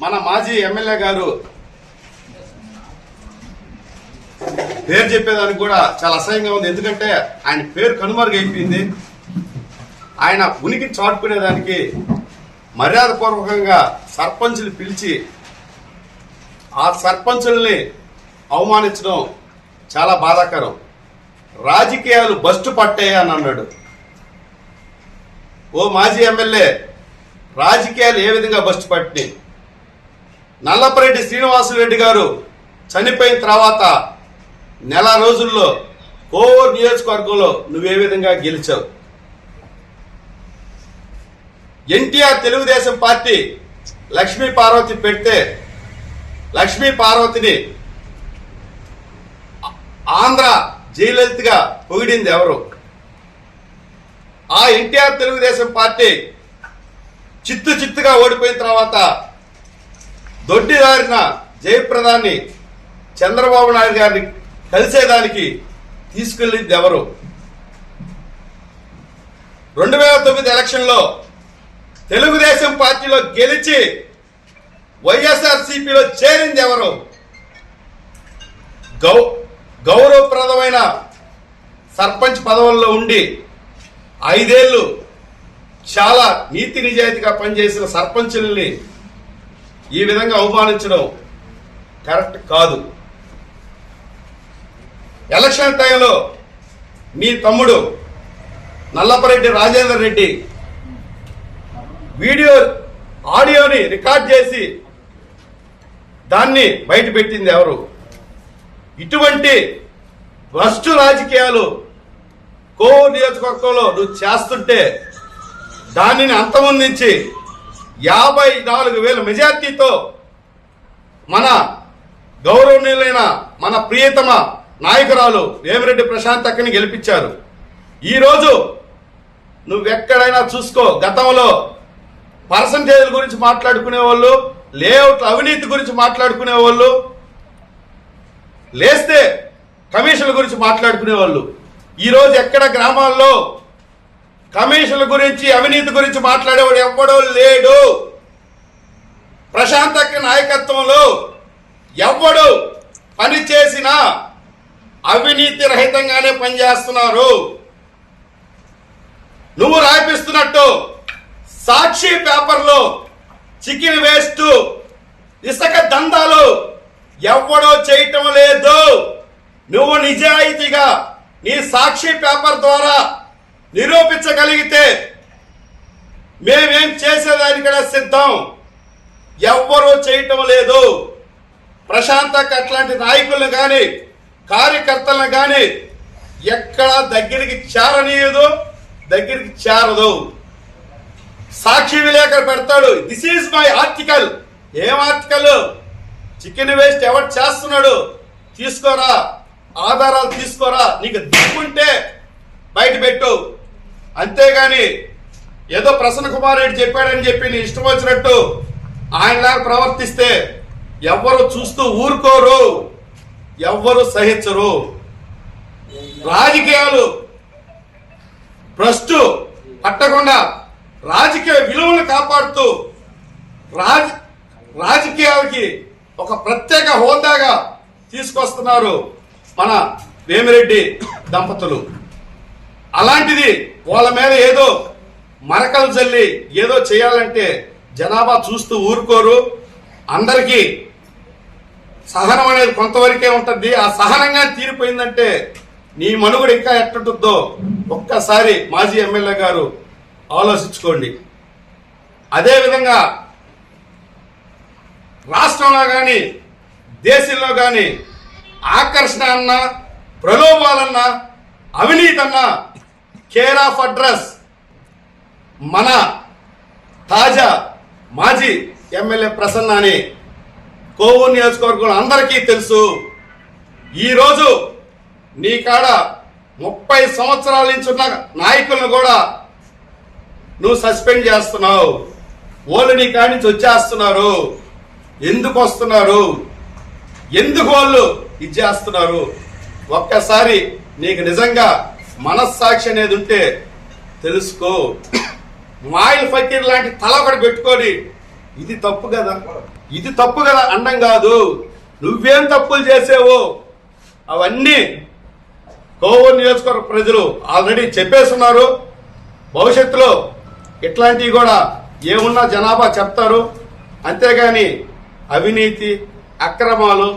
మన మాజీ ఎమ్మెల్యే గారు పేరు చెప్పేదానికి కూడా చాలా అసహ్యంగా ఉంది. ఎందుకంటే ఆయన పేరు కనుమరుగైపోయింది. ఆయన ఉనికి చాటుకునేదానికి మర్యాదపూర్వకంగా సర్పంచులు పిలిచి ఆ సర్పంచుల్ని అవమానించడం చాలా బాధాకరం. రాజకీయాలు బస్టు పట్టాయి అని అన్నాడు. ఓ మాజీ ఎమ్మెల్యే, రాజకీయాలు ఏ విధంగా బస్టు పట్టినాయి? నల్లపరెడ్డి శ్రీనివాసరెడ్డి గారు చనిపోయిన తర్వాత నెల రోజుల్లో కోవూరు నియోజకవర్గంలో నువ్వే విధంగా గెలిచావు? ఎన్టీఆర్ తెలుగుదేశం పార్టీ లక్ష్మీ పార్వతి పెడితే లక్ష్మీ పార్వతిని ఆంధ్ర జయలలితగా పొగిడింది ఎవరు? ఆ ఎన్టీఆర్ తెలుగుదేశం పార్టీ చిత్తుగా ఓడిపోయిన తర్వాత దొడ్డిదారిన జయప్రదాన్ని చంద్రబాబు నాయుడు గారిని కలిసేదానికి తీసుకెళ్ళింది ఎవరు? 2009 ఎలక్షన్లో తెలుగుదేశం పార్టీలో గెలిచి వైఎస్ఆర్సీపీలో చేరింది ఎవరు? గౌరవప్రదమైన సర్పంచ్ పదవుల్లో ఉండి 5 ఏళ్లు చాలా నీతి నిజాయితీగా పనిచేసిన సర్పంచుల్ని ఈ విధంగా అవమానించడం కరెక్ట్ కాదు. ఎలక్షన్ టైంలో మీ తమ్ముడు నల్లపరెడ్డి రాజేందర్ రెడ్డి ఆడియోని రికార్డ్ చేసి దాన్ని బయట పెట్టింది ఎవరు? ఇటువంటి భ్రష్టు రాజకీయాలు కోవూరు నియోజకవర్గంలో నువ్వు చేస్తుంటే దానిని అంతమొందించి 54,000 మెజార్టీతో మన గౌరవనీయులైన మన ప్రియతమ నాయకురాలు వేమిరెడ్డి ప్రశాంత్ అక్కని గెలిపించారు. ఈరోజు నువ్వెక్కడైనా చూసుకో, గతంలో పర్సంటేజ్ల గురించి మాట్లాడుకునే వాళ్ళు, లేఅవుట్ల అవినీతి గురించి మాట్లాడుకునే వాళ్ళు, లేస్తే కమిషన్ల గురించి మాట్లాడుకునే వాళ్ళు. ఈరోజు ఎక్కడ గ్రామాల్లో కమిషన్ల గురించి అవినీతి గురించి మాట్లాడేవాడు ఎవ్వడో లేడు. ప్రశాంత్ అక్క నాయకత్వంలో ఎవ్వడు పని చేసినా అవినీతి రహితంగానే పనిచేస్తున్నారు. నువ్వు రాయిపిస్తున్నట్టు సాక్షి పేపర్లో చికెన్ వేస్ట్, ఇసుక దందాలు ఎవ్వడో చేయటం లేదు. నువ్వు నిజాయితీగా నీ సాక్షి పేపర్ ద్వారా నిరూపించగలిగితే మేమేం చేసేదానికైనా సిద్ధం. ఎవ్వరూ చేయటం లేదు. ప్రశాంతకు అట్లాంటి నాయకులను కానీ కార్యకర్తలను కానీ ఎక్కడా దగ్గరికి చేరదు. సాక్షి విలేకరు పెడతాడు, దిస్ ఈజ్ మై ఆర్టికల్. ఏం ఆర్టికల్? చికెన్ వేస్ట్ ఎవరు చేస్తున్నాడు తీసుకోరా, ఆధారాలు తీసుకోరా, నీకు దిక్కుంటే బయట పెట్టు. అంతేగాని ఏదో ప్రసన్న కుమార్ రెడ్డి చెప్పాడని చెప్పి నీ ఇష్టం వచ్చినట్టు ఆయనలాగా ప్రవర్తిస్తే ఎవ్వరు చూస్తూ ఊరుకోరు, ఎవ్వరు సహించరు. రాజకీయాలు భ్రష్టు పట్టకుండా రాజకీయ విలువలు కాపాడుతూ రాజకీయాలకి ఒక ప్రత్యేక హోదాగా తీసుకొస్తున్నారు మన వేమిరెడ్డి దంపతులు. అలాంటిది వాళ్ళ మీద ఏదో మరకలు చల్లి ఏదో చేయాలంటే జనాభా చూస్తూ ఊరుకోరు. అందరికీ సహనం అనేది కొంతవరకే ఉంటుంది. ఆ సహనంగా తీరిపోయిందంటే నీ మనుగడ ఇంకా ఎట్టుంటుందో ఒక్కసారి మాజీ ఎమ్మెల్యే గారు ఆలోచించుకోండి. అదేవిధంగా రాష్ట్రంలో కానీ దేశంలో కానీ ఆకర్షణ అన్నా, ప్రలోభాలన్నా, అవినీతి అన్నా కేర్ ఆఫ్ అడ్రస్ మన తాజా మాజీ ఎమ్మెల్యే ప్రసన్న అని కోవూరు నియోజకవర్గంలో అందరికీ తెలుసు. ఈరోజు నీ కాడ 30 సంవత్సరాల నుంచి ఉన్న నాయకులను కూడా నువ్వు సస్పెండ్ చేస్తున్నావు. వాళ్ళు నీ కాడి నుంచి వచ్చేస్తున్నారు. ఎందుకు వస్తున్నారు? ఎందుకు వాళ్ళు ఇది చేస్తున్నారు? ఒక్కసారి నీకు నిజంగా మనస్సాక్షి అనేది ఉంటే తెలుసుకో. మాయిల్ ఫకీర్ లాంటి తల ఒకటి పెట్టుకొని ఇది తప్పు కదా. ఇది తప్పు కదా అండం కాదు. నువ్వేం తప్పులు చేసావో అవన్నీ కోవూరు నియోజకవర్గ ప్రజలు ఆల్రెడీ చెప్పేస్తున్నారు. భవిష్యత్తులో ఇట్లాంటివి కూడా ఏమున్నా జనాభా చెప్తారు. అంతేగాని అవినీతి, అక్రమాలు,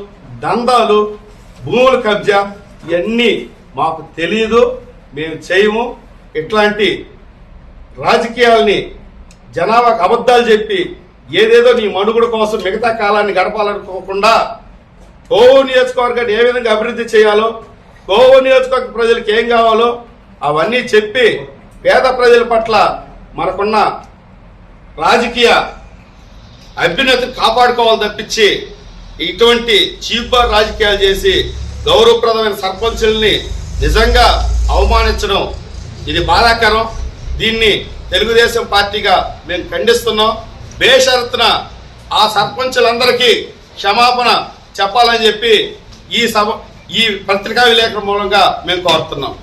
దందాలు, భూముల కబ్జా ఇవన్నీ మాకు తెలియదు, మేము చేయము. ఇట్లాంటి రాజకీయాల్ని జనాభాకు అబద్ధాలు చెప్పి ఏదేదో నీ మనుగుడు కోసం మిగతా కాలాన్ని గడపాలనుకోకుండా కోవూరు నియోజకవర్గాన్ని ఏ విధంగా అభివృద్ధి చేయాలో, కోవూరు నియోజకవర్గ ప్రజలకు ఏం కావాలో అవన్నీ చెప్పి పేద ప్రజల పట్ల మనకున్న రాజకీయ అభ్యున్నతి కాపాడుకోవాలి తప్పించి ఇటువంటి చీప్ రాజకీయాలు చేసి గౌరవప్రదమైన సర్పంచుల్ని నిజంగా అవమానించడం ఇది బాధాకరం. దీన్ని తెలుగుదేశం పార్టీగా మేము ఖండిస్తున్నాం. బేషరతున ఆ సర్పంచులందరికీ క్షమాపణ చెప్పాలని చెప్పి ఈ పత్రికా విలేకరుల మూలంగా మేము కోరుతున్నాం.